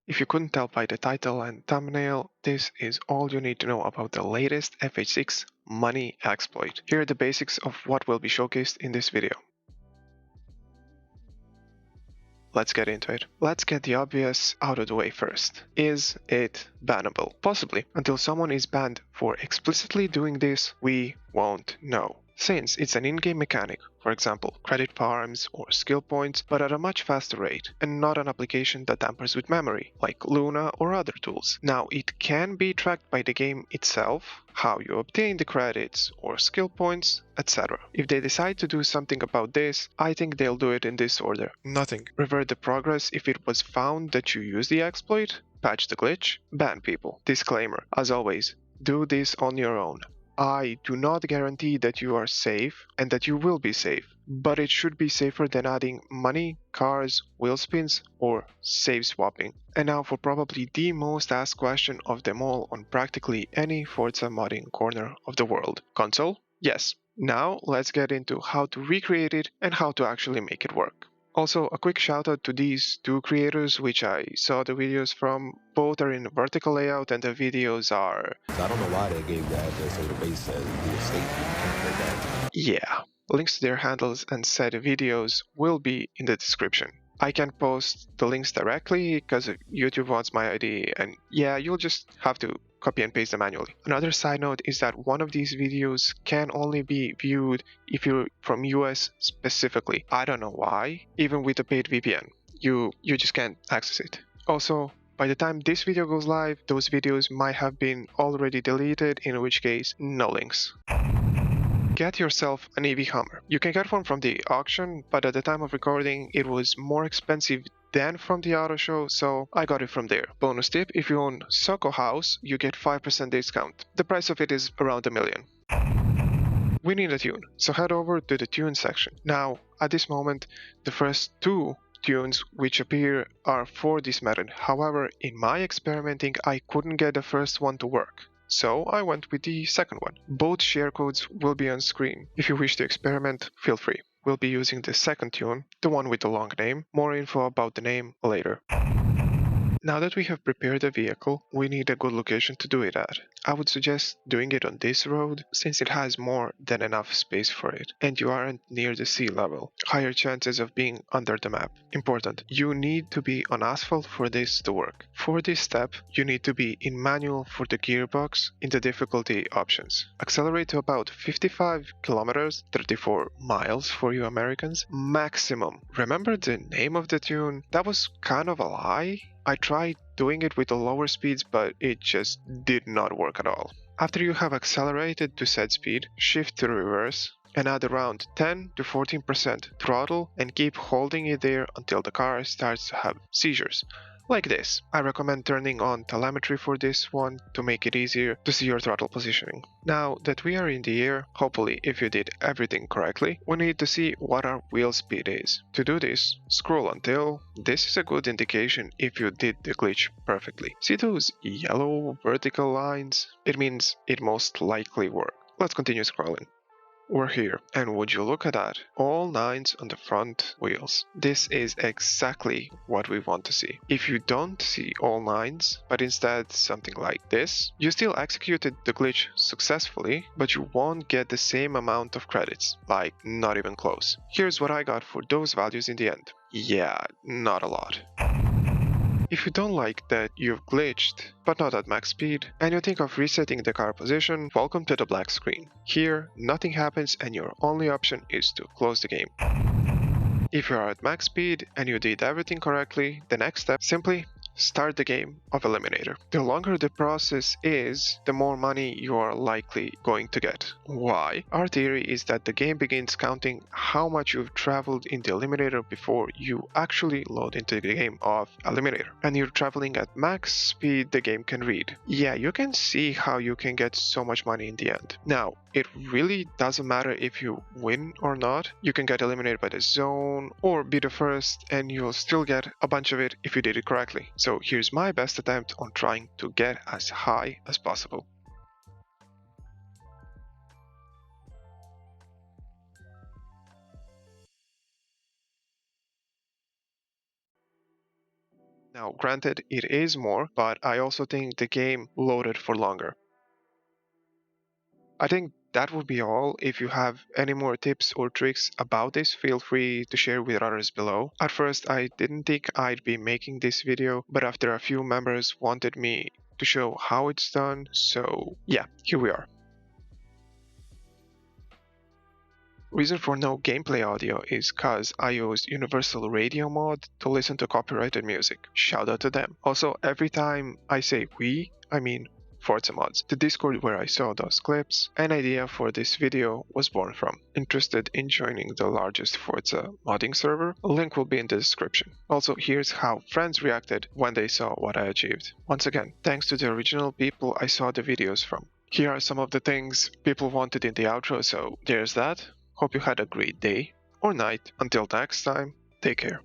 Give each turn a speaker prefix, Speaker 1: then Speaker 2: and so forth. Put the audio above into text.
Speaker 1: If you couldn't tell by the title and thumbnail, this is all you need to know about the latest FH6 money exploit. Here are the basics of what will be showcased in this video. Let's get into it. Let's get the obvious out of the way first. Is it bannable? Possibly. Until someone is banned for explicitly doing this, we won't know. Since it's an in-game mechanic, for example, credit farms or skill points, but at a much faster rate, and not an application that tampers with memory, like Luna or other tools. Now, it can be tracked by the game itself, how you obtain the credits or skill points, etc. If they decide to do something about this, I think they'll do it in this order. Nothing. Revert the progress if it was found that you used the exploit, patch the glitch, ban people. Disclaimer, as always, do this on your own. I do not guarantee that you are safe and that you will be safe, but it should be safer than adding money, cars, wheel spins, or save swapping. And now for probably the most asked question of them all on practically any Forza modding corner of the world. Console? Yes. Now let's get into how to recreate it and how to actually make it work. Also, a quick shout out to these two creators which I saw the videos from. Both are in vertical layout and the videos are...
Speaker 2: I don't know why they gave the address of the base as the estate.
Speaker 1: Yeah, links to their handles and said videos will be in the description. I can post the links directly because YouTube wants my ID, and yeah, you'll just have to copy and paste them manually. Another side note is that one of these videos can only be viewed if you're from US specifically. I don't know why, even with a paid VPN. You just can't access it. Also, by the time this video goes live, those videos might have been already deleted, in which case, no links. Get yourself an EV Hummer. You can get one from the auction, but at the time of recording it was more expensive than from the auto show, so I got it from there. Bonus tip, if you own Soco House, you get 5% discount. The price of it is around $1 million. We need a tune, so head over to the tune section. Now, at this moment, the first two tunes which appear are for this method. However, in my experimenting, I couldn't get the first one to work. So I went with the second one. Both share codes will be on screen. If you wish to experiment, feel free. We'll be using the second tune, the one with the long name. More info about the name later. Now that we have prepared the vehicle, we need a good location to do it at. I would suggest doing it on this road since it has more than enough space for it, and you aren't near the sea level. Higher chances of being under the map. Important, you need to be on asphalt for this to work. For this step, you need to be in manual for the gearbox in the difficulty options. Accelerate to about 55 kilometers, 34 miles for you Americans, maximum. Remember the name of the tune? That was kind of a lie. I tried doing it with the lower speeds, but it just did not work at all. After you have accelerated to set speed, shift to reverse and add around 10 to 14% throttle and keep holding it there until the car starts to have seizures. Like this. I recommend turning on telemetry for this one to make it easier to see your throttle positioning. Now that we are in the air, hopefully if you did everything correctly, we need to see what our wheel speed is. To do this, scroll until this is a good indication if you did the glitch perfectly. See those yellow vertical lines? It means it most likely worked. Let's continue scrolling. We're here, and would you look at that? All 9s on the front wheels. This is exactly what we want to see. If you don't see all 9s, but instead something like this, you still executed the glitch successfully, but you won't get the same amount of credits, like not even close. Here's what I got for those values in the end. Yeah, not a lot. If you don't like that you've glitched, but not at max speed, and you think of resetting the car position, welcome to the black screen. Here, nothing happens and your only option is to close the game. If you are at max speed and you did everything correctly, the next step, simply start the game of Eliminator. The longer the process is, the more money you are likely going to get. Why? Our theory is that the game begins counting how much you've traveled in the Eliminator before you actually load into the game of Eliminator. And you're traveling at max speed the game can read. Yeah, you can see how you can get so much money in the end. Now, it really doesn't matter if you win or not. You can get eliminated by the zone or be the first and you'll still get a bunch of it if you did it correctly. So here's my best attempt on trying to get as high as possible. Now, granted, it is more, but I also think the game loaded for longer. I think that would be all. If you have any more tips or tricks about this, feel free to share with others below. At first, I didn't think I'd be making this video, but after a few members wanted me to show how it's done, so yeah, here we are. Reason for no gameplay audio is cause I used Universal Radio Mod to listen to copyrighted music. Shout out to them. Also, every time I say we, I mean ForzaMods, the Discord where I saw those clips. An idea for this video was born from. Interested in joining the largest Forza modding server? A link will be in the description. Also, here's how friends reacted when they saw what I achieved. Once again, thanks to the original people I saw the videos from. Here are some of the things people wanted in the outro, so there's that. Hope you had a great day or night. Until next time, take care.